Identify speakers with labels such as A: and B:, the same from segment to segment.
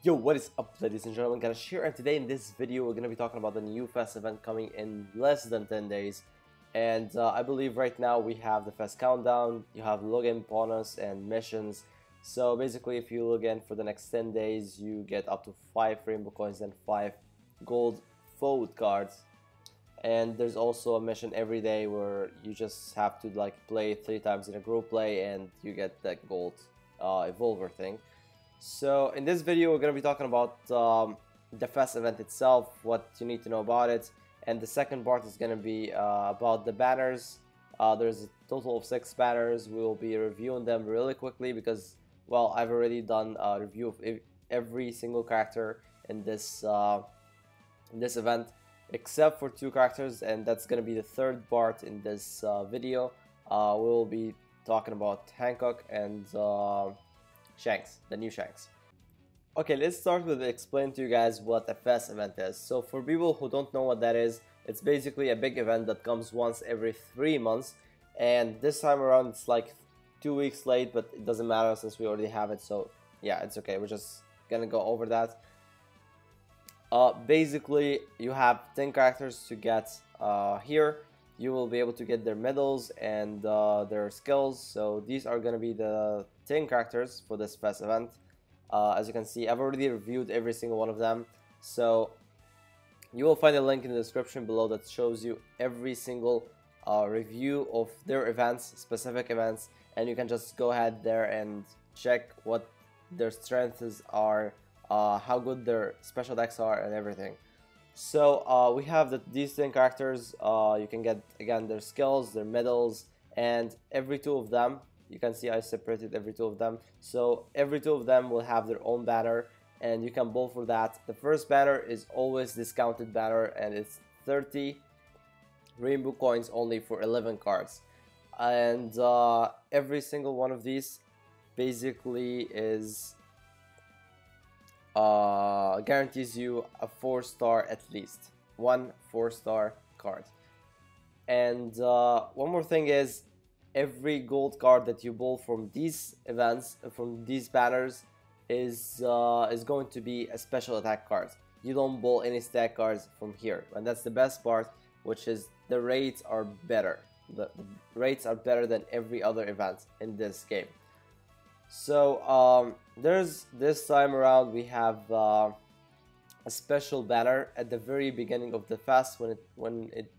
A: Yo, what is up, ladies and gentlemen? Gonna share, and today in this video we're gonna be talking about the new fest event coming in less than 10 days. And I believe right now we have the fest countdown, you have login bonus and missions. So basically, if you log in for the next 10 days, you get up to 5 rainbow coins and 5 gold fold cards. And there's also a mission every day where you just have to like play 3 times in a group play and you get that gold evolver thing. So in this video we're going to be talking about the fest event itself, what you need to know about it, and the second part is going to be about the banners. There's a total of 6 banners. We will be reviewing them really quickly because, well, I've already done a review of every single character in this event except for 2 characters, and that's going to be the third part in this video. We will be talking about Hancock and Shanks, the new Shanks. Okay, let's start with explaining to you guys what a fest event is. So for people who don't know what that is, it's basically a big event that comes once every 3 months, and this time around it's like 2 weeks late, but it doesn't matter since we already have it, so yeah, it's okay. We're just gonna go over that. Basically, you have 10 characters to get here. You will be able to get their medals and their skills. So these are going to be the 10 characters for this fest event. As you can see, I've already reviewed every single one of them. So you will find a link in the description below that shows you every single review of their events, specific events. And you can just go ahead there and check what their strengths are, how good their special decks are, and everything. So we have these 10 characters. You can get again their skills, their medals, and every 2 of them, you can see I separated every 2 of them. So every 2 of them will have their own banner, and you can bowl for that. The first banner is always discounted banner, and it's 30 rainbow coins only for 11 cards. And every single one of these basically is guarantees you a 4-star, at least 1 4-star card. And one more thing is, every gold card that you bowl from these events, from these banners, is going to be a special attack card. You don't bowl any stack cards from here, and that's the best part, which is the rates are better. The rates are better than every other event in this game. So there's this time around we have a special banner at the very beginning of the fest when it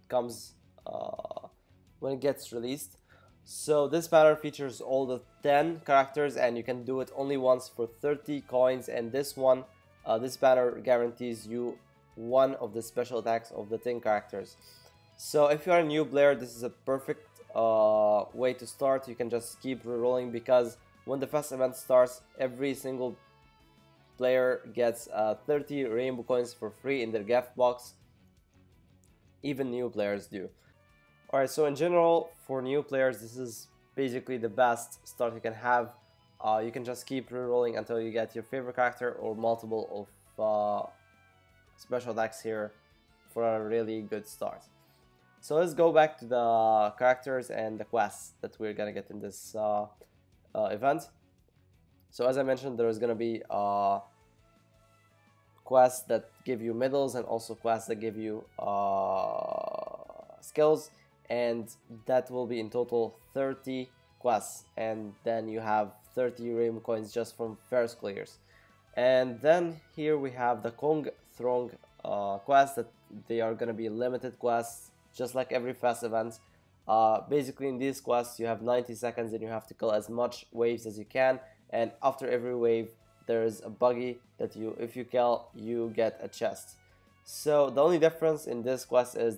A: gets released. So this banner features all the 10 characters, and you can do it only once for 30 coins. And this banner guarantees you 1 of the special attacks of the 10 characters. So if you are a new player, this is a perfect way to start. You can just keep rerolling, because when the fest event starts, every single player gets 30 rainbow coins for free in their gift box. Even new players do. Alright, so in general, for new players, this is basically the best start you can have. You can just keep rerolling until you get your favorite character or multiple of special attacks here for a really good start. So let's go back to the characters and the quests that we're gonna get in this event. So as I mentioned, there is going to be quests that give you medals and also quests that give you skills, and that will be in total 30 quests, and then you have 30 rainbow coins just from first clears. And then here we have the Kong Throng quests, that they are going to be limited quests just like every fest event. Basically in these quests you have 90 seconds and you have to kill as much waves as you can, and after every wave there is a buggy that if you kill, you get a chest. So the only difference in this quest is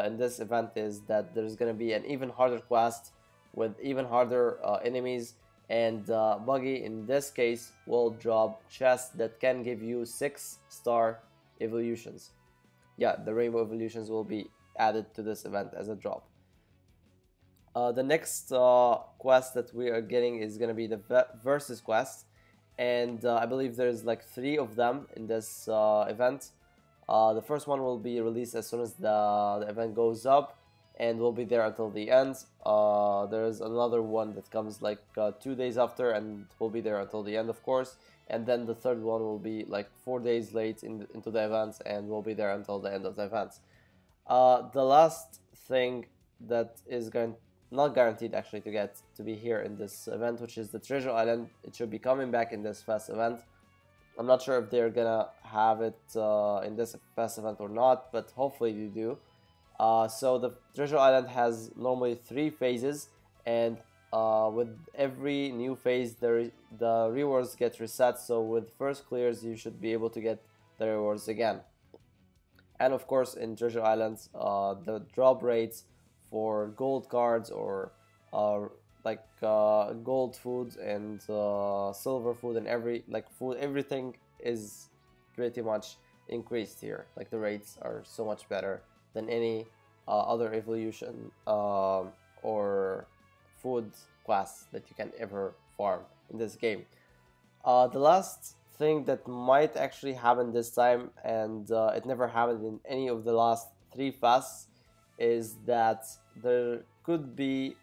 A: in this event is that there's gonna be an even harder quest with even harder enemies, and buggy in this case will drop chests that can give you 6-star evolutions. Yeah, the rainbow evolutions will be added to this event as a drop. The next quest that we are getting is going to be the versus quest, and I believe there's like 3 of them in this event. The first one will be released as soon as the event goes up, and will be there until the end. There's another one that comes like 2 days after, and will be there until the end, of course. and then the third one will be like 4 days late into the events and will be there until the end of the events. The last thing that is not guaranteed actually to be here in this event, which is the treasure island. It should be coming back in this fast event. I'm not sure if they're gonna have it in this fast event or not, but hopefully they do. So the treasure island has normally 3 phases, and with every new phase the rewards get reset. So with first clears you should be able to get the rewards again. And of course in treasure islands the drop rates for gold cards or gold food and silver food and everything is pretty much increased here. Like the rates are so much better than any other evolution or food class that you can ever farm in this game. The last thing that might actually happen this time, and it never happened in any of the last 3 fasts, is that there could be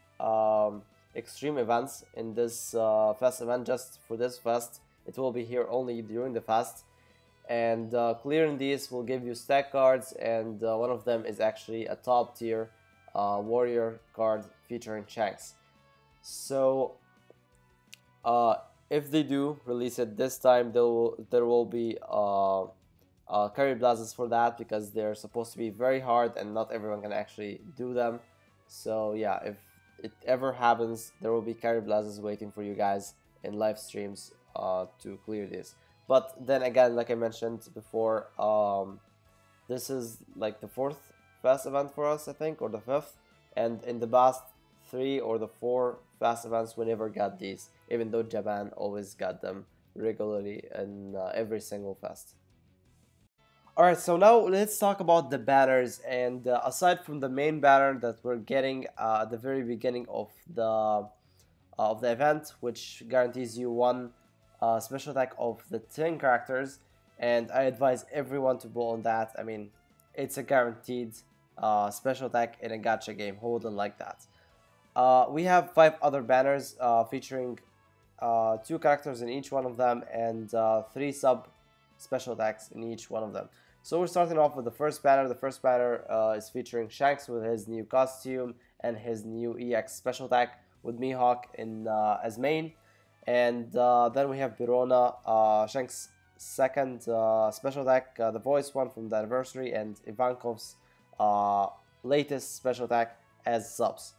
A: extreme events in this fast event. Just for this fast, it will be here only during the fast, and clearing these will give you stack cards, and one of them is actually a top tier warrior card featuring Shanks. So if they do release it this time, there will be carry blazes for that, because they're supposed to be very hard and not everyone can actually do them. So yeah, if it ever happens, there will be carry blazes waiting for you guys in live streams to clear this. But then again, like I mentioned before, this is like the 4th fast event for us, I think, or the 5th, and in the past 3 or the 4 fast events we never got these, even though Japan always got them regularly in every single fast. Alright, so now let's talk about the banners, and aside from the main banner that we're getting at the very beginning of the event, which guarantees you 1 special attack of the 10 characters, and I advise everyone to go on that. I mean, it's a guaranteed special attack in a gacha game. Who wouldn't like that? We have 5 other banners featuring 2 characters in each one of them, and 3 sub special attacks in each one of them. So we're starting off with the first banner. The first banner is featuring Shanks with his new costume and his new EX special attack with Mihawk as main. And then we have Birona, Shanks' second special attack, the voice one from the anniversary, and Ivankov's latest special attack as subs.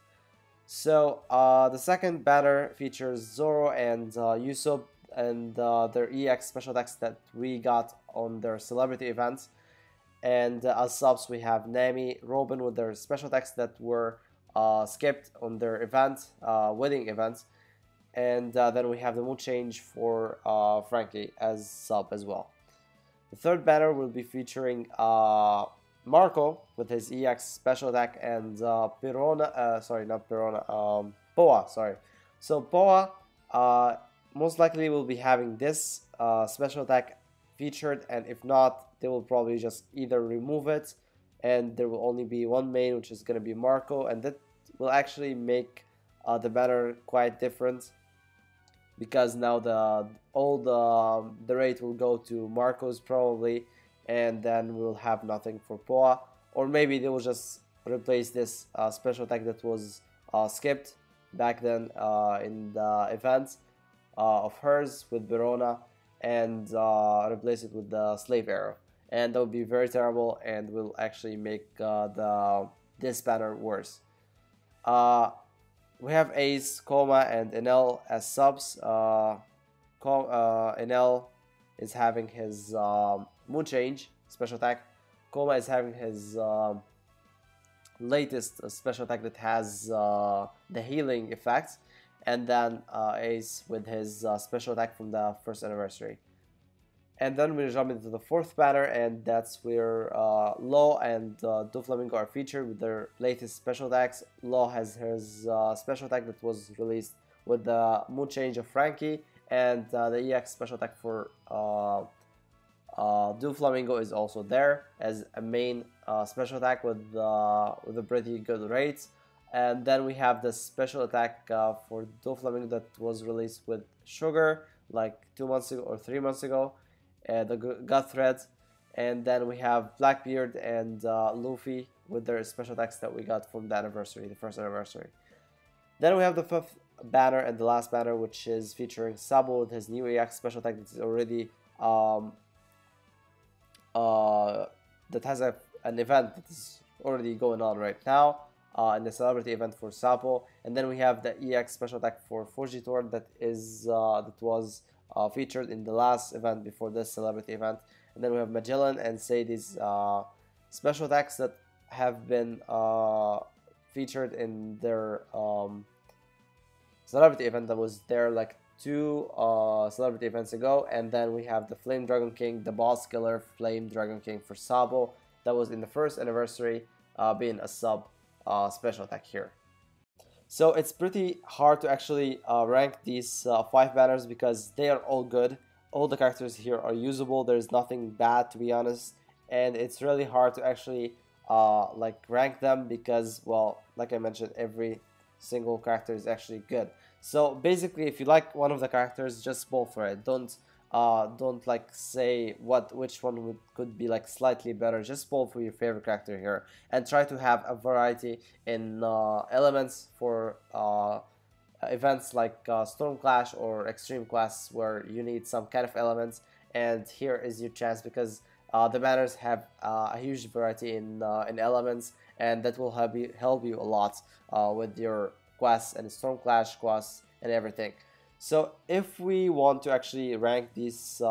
A: So the second banner features Zoro and Usopp and their EX special attacks that we got on their celebrity events. And as subs we have Nami, Robin with their special attacks that were skipped on their wedding events. And then we have the mood change for Frankie as sub as well. The third banner will be featuring Marco with his EX special attack, and Poa, sorry. So Poa most likely will be having this special attack featured, and if not, they will probably just either remove it and there will only be 1 main, which is going to be Marco, and that will actually make the banner quite different, because now the rate will go to Marco's probably, and then we'll have nothing for Poa. Or maybe they will just replace this special attack that was skipped back then in the events of hers with Verona, and replace it with the slave arrow, and that would be very terrible and will actually make this banner worse. We have Ace, Koma, and Enel as subs. Enel is having his mood change special attack. Koma is having his latest special attack that has the healing effect, and then Ace with his special attack from the first anniversary. And then we jump into the 4th banner, and that's where Law and Doflamingo are featured with their latest special attacks. Law has his special attack that was released with the mood change of Frankie, and the EX special attack for Doflamingo is also there as a main special attack with a pretty good rates. And then we have the special attack for Doflamingo that was released with Sugar, like 2 months ago or 3 months ago, the gut thread. And then we have Blackbeard and Luffy with their special attacks that we got from the anniversary, the first anniversary. Then we have the fifth banner and the last banner, which is featuring Sabo with his new EX special attack that is already that has an event that is already going on right now in the celebrity event for Sabo. And then we have the EX special attack for Fujitor that was featured in the last event before this celebrity event. And then we have Magellan and Sadie's special attacks that have been featured in their celebrity event that was there like 2 celebrity events ago. And then we have the Flame Dragon King, the boss killer Flame Dragon King for Sabo that was in the first anniversary, being a sub special attack here. So it's pretty hard to actually rank these 5 banners because they are all good. All the characters here are usable. There's nothing bad, to be honest, and it's really hard to actually like rank them because, well, like I mentioned, every single character is actually good. So basically, if you like one of the characters, just pull for it. Don't like say which one could be like slightly better. Just pull for your favorite character here and try to have a variety in elements for events like Storm Clash or Extreme Class, where you need some kind of elements. And here is your chance because the banners have a huge variety in elements, and that will help you a lot with your quests and Storm Clash quests and everything. So if we want to actually rank these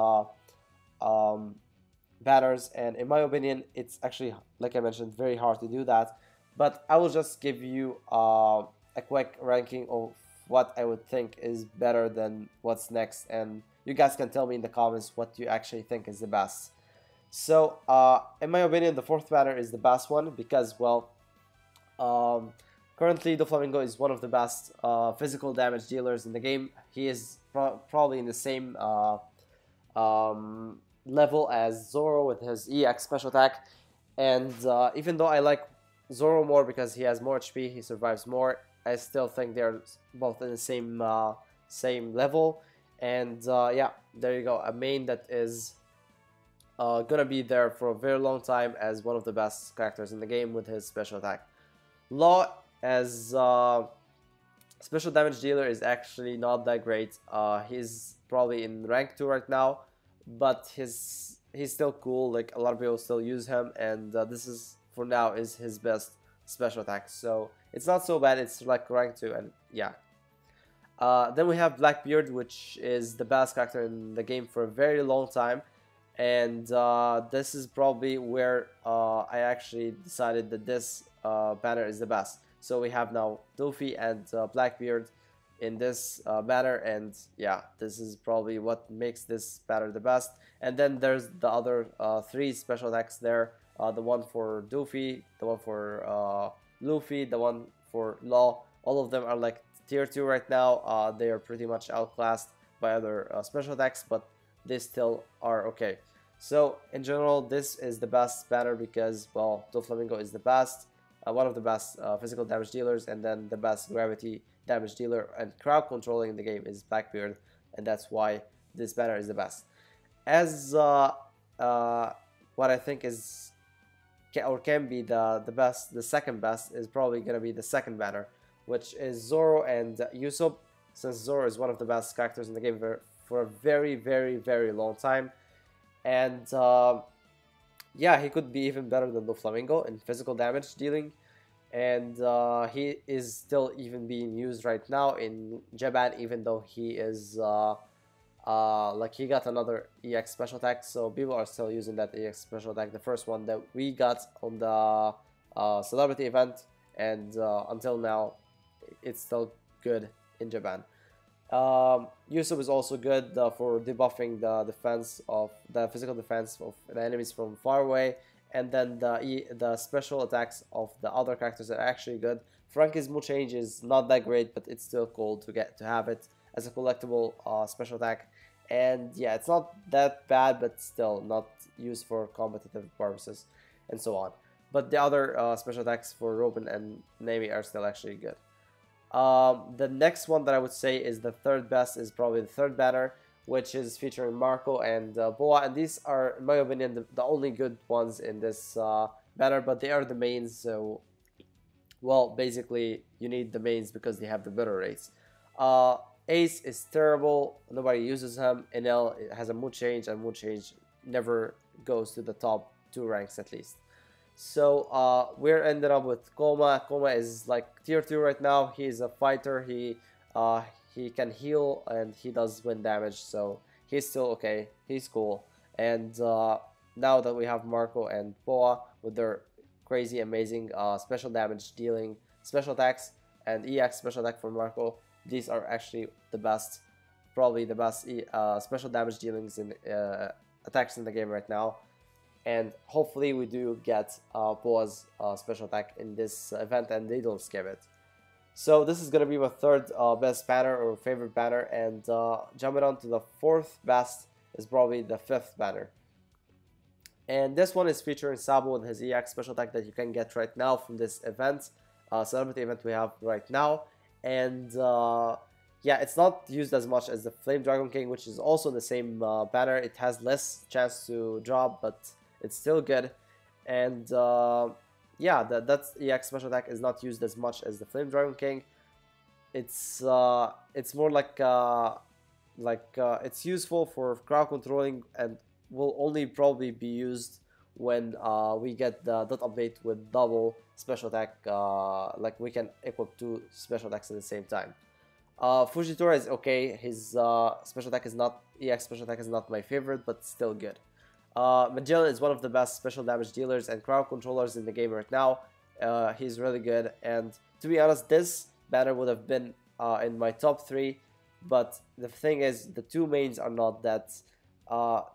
A: banners, and in my opinion, it's actually, like I mentioned, very hard to do that, but I will just give you a quick ranking of what I would think is better than what's next, and you guys can tell me in the comments what you actually think is the best. So in my opinion, the 4th banner is the best one because, well, currently Doflamingo is one of the best physical damage dealers in the game. He is probably in the same level as Zoro with his EX special attack, and even though I like Zoro more because he has more HP, he survives more, I still think they're both in the same level. And yeah, there you go, a main that is gonna be there for a very long time as one of the best characters in the game with his special attack. Law as special damage dealer is actually not that great. He's probably in rank 2 right now, but he's still cool. Like, a lot of people still use him, and this is for now is his best special attack. So it's not so bad. It's like rank 2, and yeah. Then we have Blackbeard, which is the best character in the game for a very long time, and this is probably where I actually decided that this banner is the best. So we have now Luffy and Blackbeard in this banner, and yeah, this is probably what makes this banner the best. And then there's the other 3 special attacks there, the one for Luffy, the one for Luffy, the one for Law. All of them are like tier 2 right now. They are pretty much outclassed by other special attacks, but they still are okay. So in general, this is the best banner because, well, Doflamingo is the best, one of the best physical damage dealers, and then the best gravity damage dealer and crowd controlling in the game is Blackbeard, and that's why this banner is the best. As what I think is can be the best, the second best is probably gonna be the second banner, which is Zoro and Usopp, since Zoro is one of the best characters in the game for a very, very, very long time. And yeah, he could be even better than Doflamingo in physical damage dealing, and he is still even being used right now in Japan, even though he is like he got another EX special attack, so people are still using that EX special attack, the first one that we got on the celebrity event, and until now it's still good in Japan. Usopp is also good for debuffing the defense of the physical defense of the enemies from far away, and then the special attacks of the other characters are actually good. Frankie's mood change is not that great, but it's still cool to have it as a collectible special attack. And yeah, it's not that bad, but still not used for competitive purposes and so on. But the other special attacks for Robin and Nami are still actually good. The next one that I would say is the third best is probably the third banner, which is featuring Marco and Boa, and these are, in my opinion, the only good ones in this banner, but they are the mains, so, well, basically, you need the mains because they have the better rates. Ace is terrible, nobody uses him. NL has a mood change, and mood change never goes to the top 2 ranks at least. So we're ended up with Koma. Koma is like tier 2 right now. He's a fighter. He can heal and he does wind damage, so he's still okay. He's cool. And now that we have Marco and Boa with their crazy amazing special damage dealing special attacks and EX special attack for Marco, these are actually the best, probably the best special damage dealings in attacks in the game right now. And hopefully we do get Boa's special attack in this event and they don't skip it. So this is going to be my third best banner or favorite banner, and jumping on to the fourth best is probably the fifth banner. And this one is featuring Sabo with his EX special attack that you can get right now from this event, celebrity event we have right now. And yeah, it's not used as much as the Flame Dragon King, which is also the same banner. It has less chance to drop, but it's still good. And yeah, that's EX special attack is not used as much as the Flame Dragon King. It's more like it's useful for crowd controlling and will only probably be used when we get the dot update with double special attack. Like we can equip 2 special attacks at the same time. Fujitora is okay. His special attack is not, EX special attack is not my favorite, but still good. Magellan is one of the best special damage dealers and crowd controllers in the game right now. He's really good, and to be honest, this banner would have been in my top 3, but the thing is, the 2 mains are not that,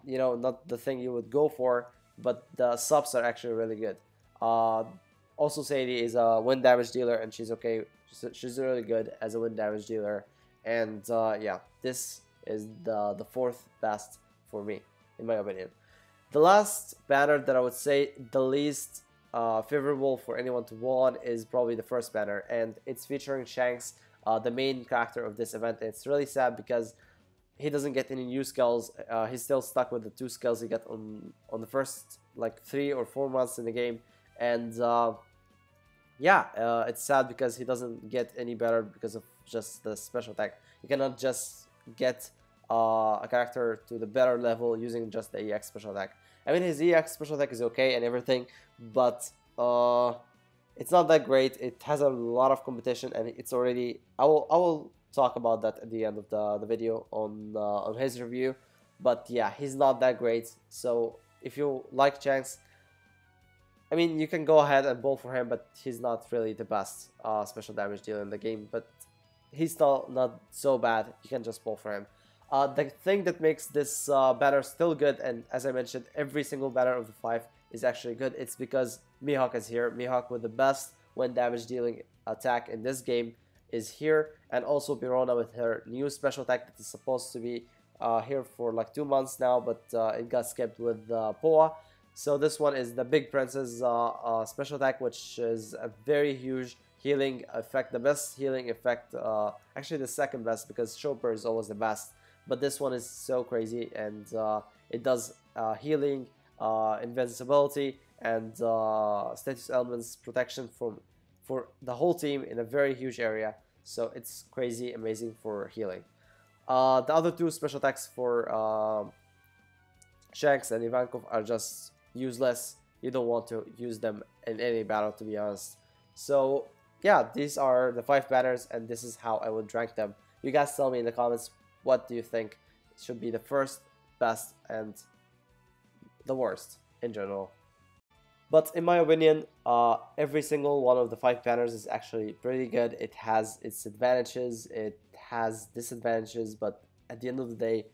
A: you know, not the thing you would go for, but the subs are actually really good. Also, Sadie is a wind damage dealer, and she's okay. She's really good as a wind damage dealer, and yeah, this is the fourth best for me, in my opinion. The last banner that I would say the least favorable for anyone to won is probably the first banner, and it's featuring Shanks, the main character of this event. And it's really sad because he doesn't get any new skills. He's still stuck with the 2 skills he got on the first like 3 or 4 months in the game, and yeah, it's sad because he doesn't get any better because of just the special attack. You cannot just get a character to the better level using just the EX special attack. I mean, his EX special attack is okay and everything, but it's not that great. It has a lot of competition, and it's already. I will talk about that at the end of the video on his review. But yeah, he's not that great. So if you like Shanks, I mean, you can go ahead and bowl for him, but he's not really the best special damage dealer in the game. But he's still not so bad. You can just bowl for him. The thing that makes this banner still good, and as I mentioned, every single banner of the 5 is actually good, it's because Mihawk is here. Mihawk with the best wind damage dealing attack in this game is here, and also Birona with her new special attack that is supposed to be here for like 2 months now, but it got skipped with Poa. So this one is the Big Princess special attack, which is a very huge healing effect, the best healing effect, actually the second best, because Chopper is always the best. But this one is so crazy, and it does healing, invincibility, and status elements protection for the whole team in a very huge area. So it's crazy amazing for healing. The other 2 special attacks for Shanks and Ivankov are just useless. You don't want to use them in any battle, to be honest. So yeah, these are the 5 banners, and this is how I would rank them. You guys tell me in the comments, what do you think should be the first, best, and the worst in general? But in my opinion, every single one of the 5 banners is actually pretty good. It has its advantages, it has disadvantages, but at the end of the day,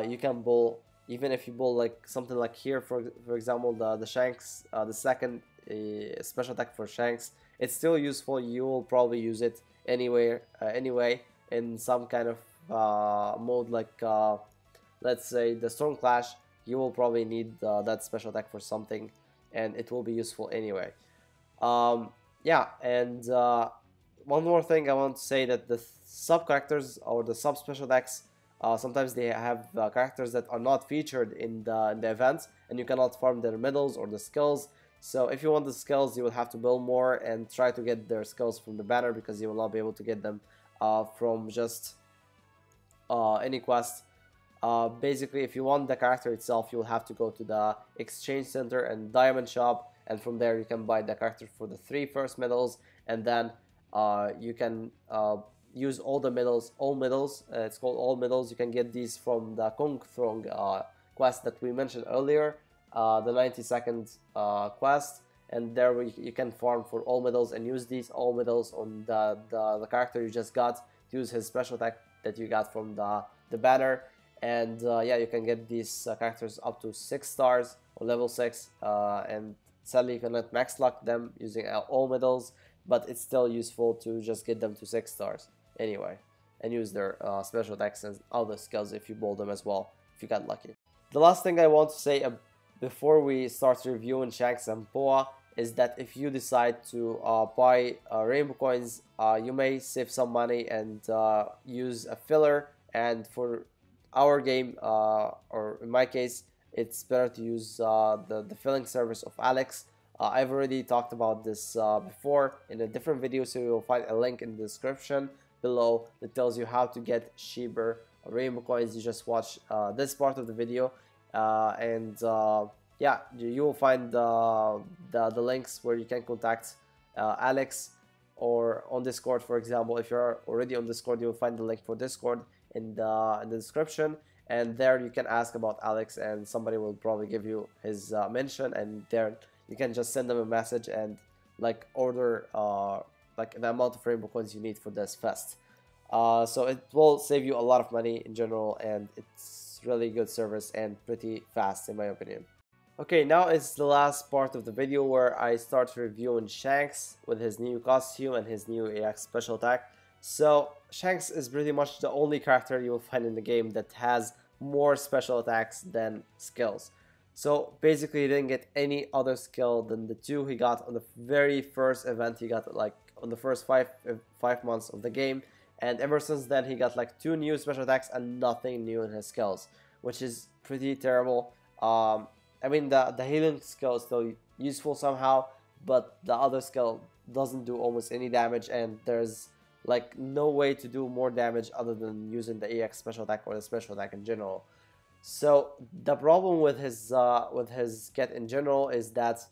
A: you can bowl, even if you bowl like something like here, for example, the Shanks, the second special attack for Shanks, it's still useful. You will probably use it anywhere, anyway, in some kind of mode, like let's say the Storm Clash. You will probably need that special attack for something, and it will be useful anyway. Yeah, and one more thing I want to say, that the sub characters or the sub special attacks Sometimes they have characters that are not featured in the events, and you cannot farm their medals or the skills. So if you want the skills, you will have to build more and try to get their skills from the banner, because you will not be able to get them from just any quest. Basically, if you want the character itself, you'll have to go to the exchange center and diamond shop, and from there you can buy the character for the 3 first medals, and then you can use all the medals, it's called all medals. You can get these from the Kung Throng quest that we mentioned earlier, the 90-second quest, and there you can farm for all medals and use these all medals on the character you just got to use his special attack that you got from the banner. And yeah, you can get these characters up to 6 stars or level 6, and sadly you cannot max lock them using all medals, but it's still useful to just get them to 6 stars anyway, and use their special attacks and other skills if you bowl them as well, if you got lucky. The last thing I want to say before we start reviewing Shanks and Poa is that if you decide to buy rainbow coins, you may save some money and use a filler. And for our game, or in my case, it's better to use the filling service of Alex. I've already talked about this before in a different video, so you'll find a link in the description below that tells you how to get cheaper rainbow coins. You just watch this part of the video, and yeah, you will find the links where you can contact Alex, or on Discord, for example. If you're already on Discord, you'll find the link for Discord in the description, and there you can ask about Alex, and somebody will probably give you his mention, and there you can just send them a message and like order like the amount of rainbow coins you need for this fest. So it will save you a lot of money in general, and it's really good service and pretty fast in my opinion. Okay, now it's the last part of the video where I start reviewing Shanks with his new costume and his new AX special attack. So Shanks is pretty much the only character you will find in the game that has more special attacks than skills. So basically he didn't get any other skill than the 2 he got on the very first event. He got like on the first five months of the game, and ever since then he got like 2 new special attacks and nothing new in his skills, which is pretty terrible. I mean, the healing skill is still useful somehow, but the other skill doesn't do almost any damage, and there's like no way to do more damage other than using the EX special attack or the special attack in general. So the problem with his kit in general is that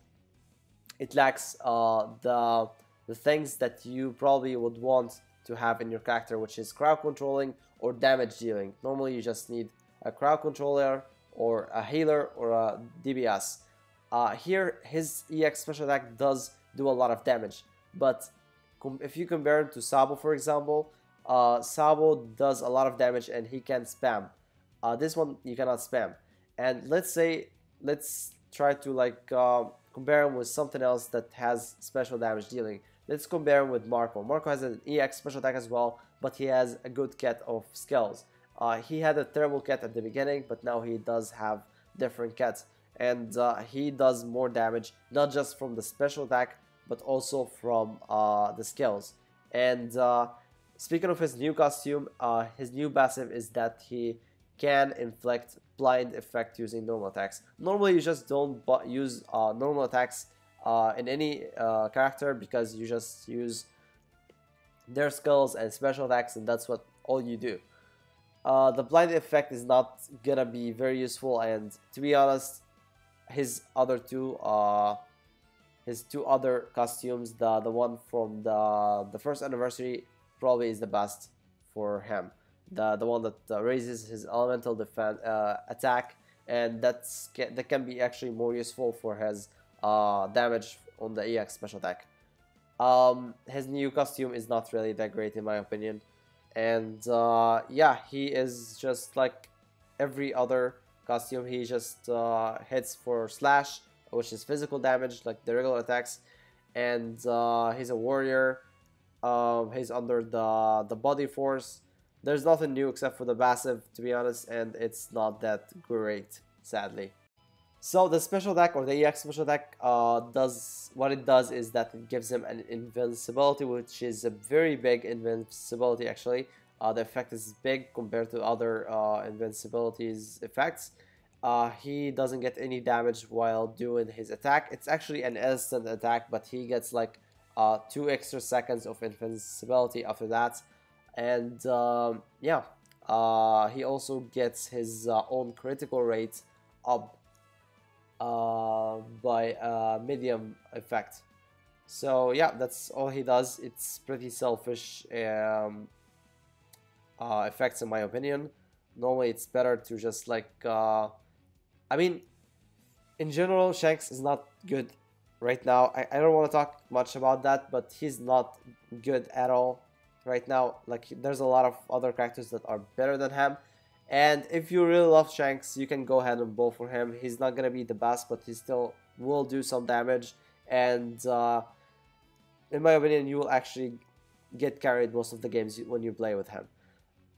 A: it lacks the things that you probably would want to have in your character, which is crowd controlling or damage dealing. Normally you just need a crowd controller or a healer or a DPS. Here his EX special attack does do a lot of damage, but if you compare him to Sabo, for example, Sabo does a lot of damage and he can spam. This one you cannot spam. And let's try to like compare him with something else that has special damage dealing. Let's compare him with Marco. Marco has an EX special attack as well, but he has a good kit of skills. He had a terrible kit at the beginning, but now he does have different kits, and he does more damage, not just from the special attack, but also from the skills. And speaking of his new costume, his new passive is that he can inflict blind effect using normal attacks. Normally you just don't use normal attacks in any character, because you just use their skills and special attacks, and that's what all you do. The blind effect is not gonna be very useful, and to be honest, his two other costumes, the one from the first anniversary probably is the best for him. The one that raises his elemental defense attack, and that can be actually more useful for his damage on the EX special attack. His new costume is not really that great in my opinion, and yeah, he is just like every other costume. He just hits for slash, which is physical damage like the regular attacks, and he's a warrior. He's under the body force. There's nothing new except for the passive, to be honest, and it's not that great, sadly. So the special attack, or the EX special attack, what it does is that it gives him an invincibility, which is a very big invincibility actually. The effect is big compared to other invincibilities effects. He doesn't get any damage while doing his attack. It's actually an instant attack, but he gets like 2 extra seconds of invincibility after that. And yeah, he also gets his own critical rate up by medium effect. So yeah, that's all he does. It's pretty selfish effects in my opinion. Normally it's better to just like I mean, in general, Shanks is not good right now. I don't want to talk much about that, but he's not good at all right now. Like, there's a lot of other characters that are better than him. And if you really love Shanks, you can go ahead and bowl for him. He's not going to be the best, but he still will do some damage. And in my opinion, you will actually get carried most of the games when you play with him.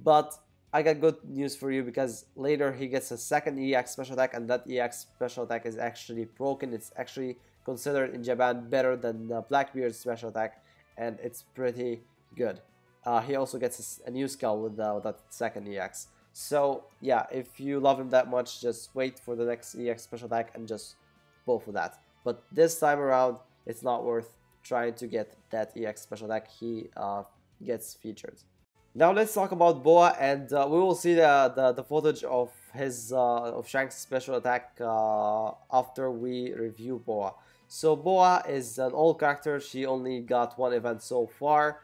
A: But I got good news for you, because later he gets a second EX special attack, and that EX special attack is actually broken. It's actually considered in Japan better than Blackbeard's special attack, and it's pretty good. He also gets a new skill with that second EX. So yeah, if you love him that much, just wait for the next EX special attack and just go for that. But this time around, it's not worth trying to get that EX special attack. He gets featured. Now let's talk about Boa, and we will see the footage of his of Shanks' special attack after we review Boa. So Boa is an old character. She only got 1 event so far.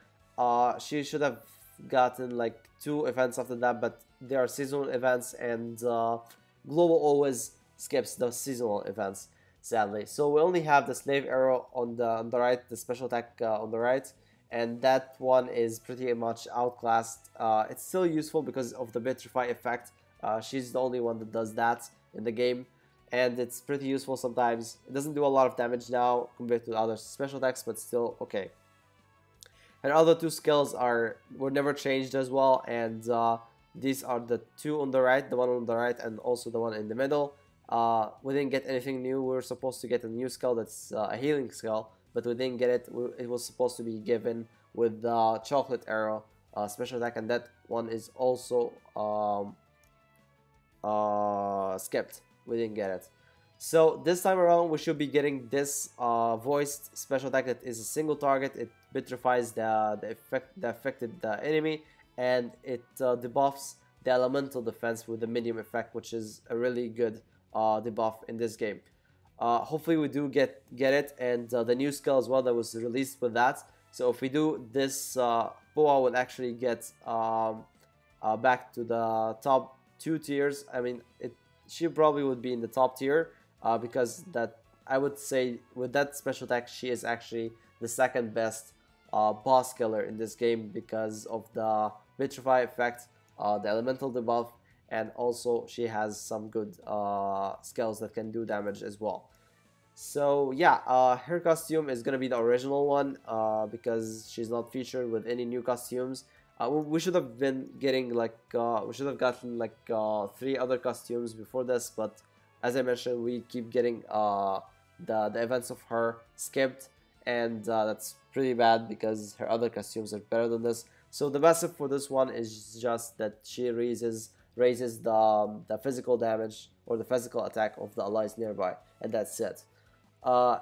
A: She should have gotten like 2 events after that, but they are seasonal events, and Global always skips the seasonal events, sadly. So we only have the slave arrow on the right, the special attack on the right. And that one is pretty much outclassed. It's still useful because of the Vitrify effect. She's the only one that does that in the game, and it's pretty useful sometimes. It doesn't do a lot of damage now compared to other special attacks, but still okay. And other 2 skills were never changed as well, and these are the 2 on the right, the one on the right and also the one in the middle. We didn't get anything new. We were supposed to get a new skill that's a healing skill, but we didn't get it. It was supposed to be given with the chocolate arrow special attack, and that one is also skipped. We didn't get it. So this time around, we should be getting this voiced special attack that is a single target. It vitrifies the affected enemy, and it debuffs the elemental defense with the medium effect, which is a really good debuff in this game. Hopefully we do get it, and the new skill as well that was released with that. So if we do this, Boa will actually get back to the top 2 tiers. I mean, she probably would be in the top tier because that, I would say, with that special attack, she is actually the second best boss killer in this game because of the Vitrify effect, the elemental debuff, and also she has some good skills that can do damage as well. So yeah, her costume is gonna be the original one because she's not featured with any new costumes. We should have been getting like we should have gotten like 3 other costumes before this, but as I mentioned, we keep getting the events of her skipped, and that's pretty bad because her other costumes are better than this. So the best for this one is just that she raises the physical damage or the physical attack of the allies nearby, and that's it.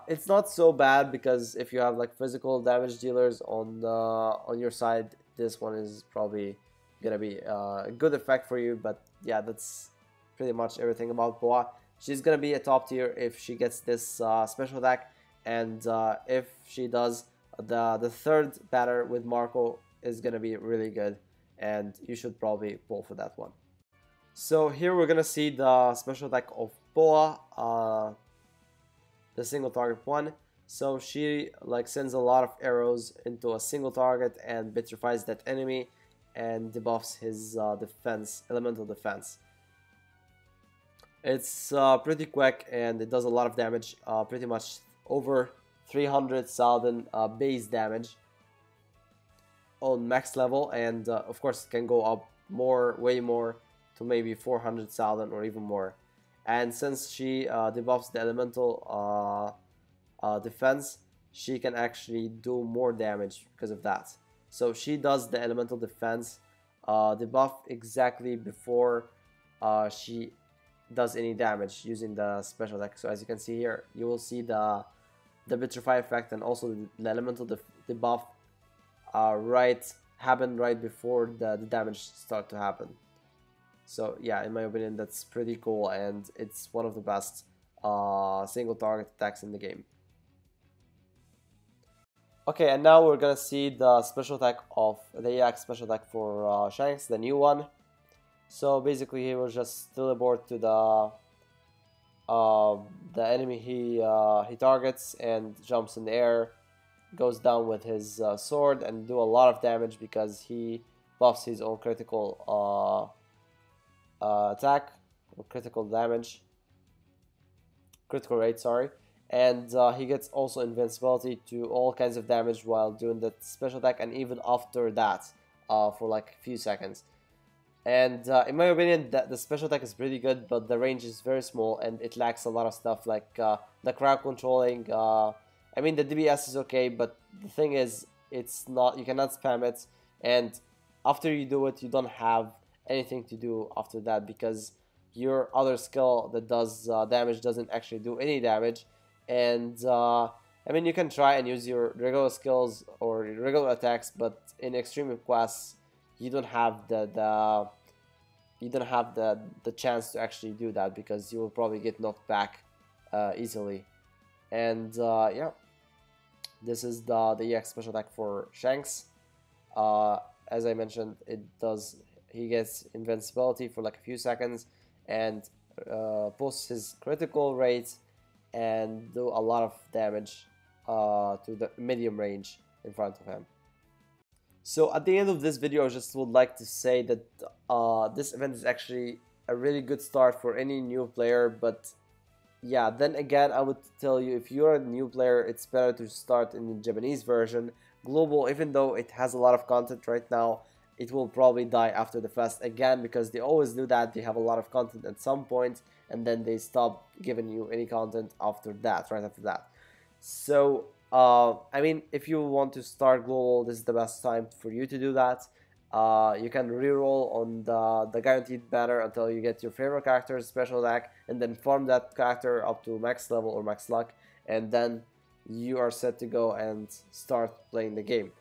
A: It's not so bad because if you have like physical damage dealers on your side, this one is probably gonna be a good effect for you. But yeah, that's pretty much everything about Boa. She's gonna be a top tier if she gets this special attack, and if she does, the third batter with Marco is gonna be really good, and you should probably pull for that one. So here we're gonna see the special attack of Boa, the single target one. So she like sends a lot of arrows into a single target and vitrifies that enemy and debuffs his defense, elemental defense. It's pretty quick and it does a lot of damage, pretty much over 300,000 base damage on max level, and of course it can go up more, way more, to maybe 400,000 or even more. And since she debuffs the elemental defense, she can actually do more damage because of that. So she does the elemental defense the buff exactly before she does any damage using the special attack. So as you can see here, you will see the Petrify effect and also the elemental debuff happen right before the damage start to happen. So yeah, in my opinion, that's pretty cool, and it's one of the best single target attacks in the game. Okay, and now we're gonna see the special attack of the EX special attack for Shanks, the new one. So basically, he will just teleport to the enemy he targets and jumps in the air, goes down with his sword and do a lot of damage because he buffs his own critical attack or critical rate, sorry. And he gets also invincibility to all kinds of damage while doing that special attack, and even after that for like a few seconds. And in my opinion, the special attack is pretty good, but the range is very small and it lacks a lot of stuff like the crowd controlling. I mean, the DBS is okay, but the thing is, it's not, you cannot spam it, and after you do it, you don't have anything to do after that because your other skill that does damage doesn't actually do any damage. And I mean, you can try and use your regular skills or regular attacks, but in extreme requests, you don't have the chance to actually do that because you will probably get knocked back easily. And yeah, this is the EX special attack for Shanks. As I mentioned, he gets invincibility for like a few seconds and boosts his critical rate and do a lot of damage to the medium range in front of him. So at the end of this video, I just would like to say that this event is actually a really good start for any new player, but yeah, then again, I would tell you, if you're a new player, it's better to start in the Japanese version. Global, even though it has a lot of content right now, it will probably die after the fest again, because they always do that. They have a lot of content at some point, and then they stop giving you any content after that, right after that. So, I mean, if you want to start global, this is the best time for you to do that. You can reroll on the guaranteed banner until you get your favorite character's special attack, and then farm that character up to max level or max luck, and then you are set to go and start playing the game.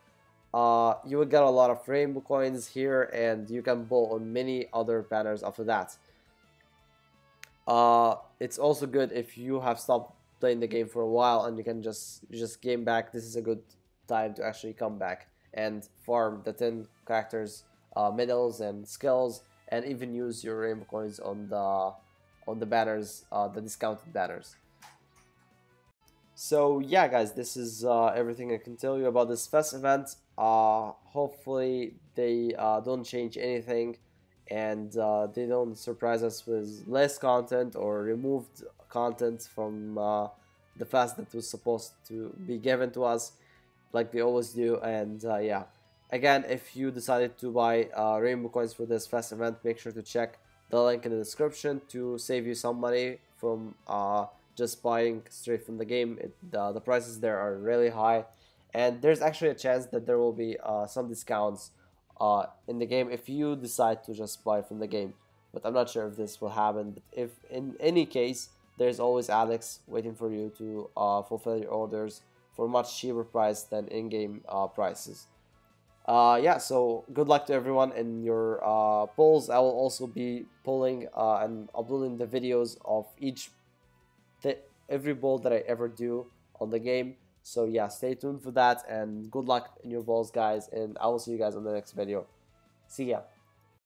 A: You will get a lot of rainbow coins here, and you can pull on many other banners after that. It's also good if you have stopped playing the game for a while and you can just game back. This is a good time to actually come back and farm the 10 characters medals and skills, and even use your rainbow coins on the banners, the discounted banners. So yeah, guys, this is everything I can tell you about this fest event. Hopefully they don't change anything, and they don't surprise us with less content or removed content from the fest that was supposed to be given to us, like they always do. And yeah, again, if you decided to buy rainbow coins for this fest event, make sure to check the link in the description to save you some money from just buying straight from the game. The prices there are really high, and there's actually a chance that there will be some discounts in the game if you decide to just buy from the game, but I'm not sure if this will happen. But if in any case, there's always Alex waiting for you to fulfill your orders for a much cheaper price than in-game prices. Yeah, so good luck to everyone in your polls. I will also be polling and uploading the videos of every poll that I ever do on the game. So yeah, stay tuned for that, and good luck in your polls, guys, and I will see you guys on the next video. See ya.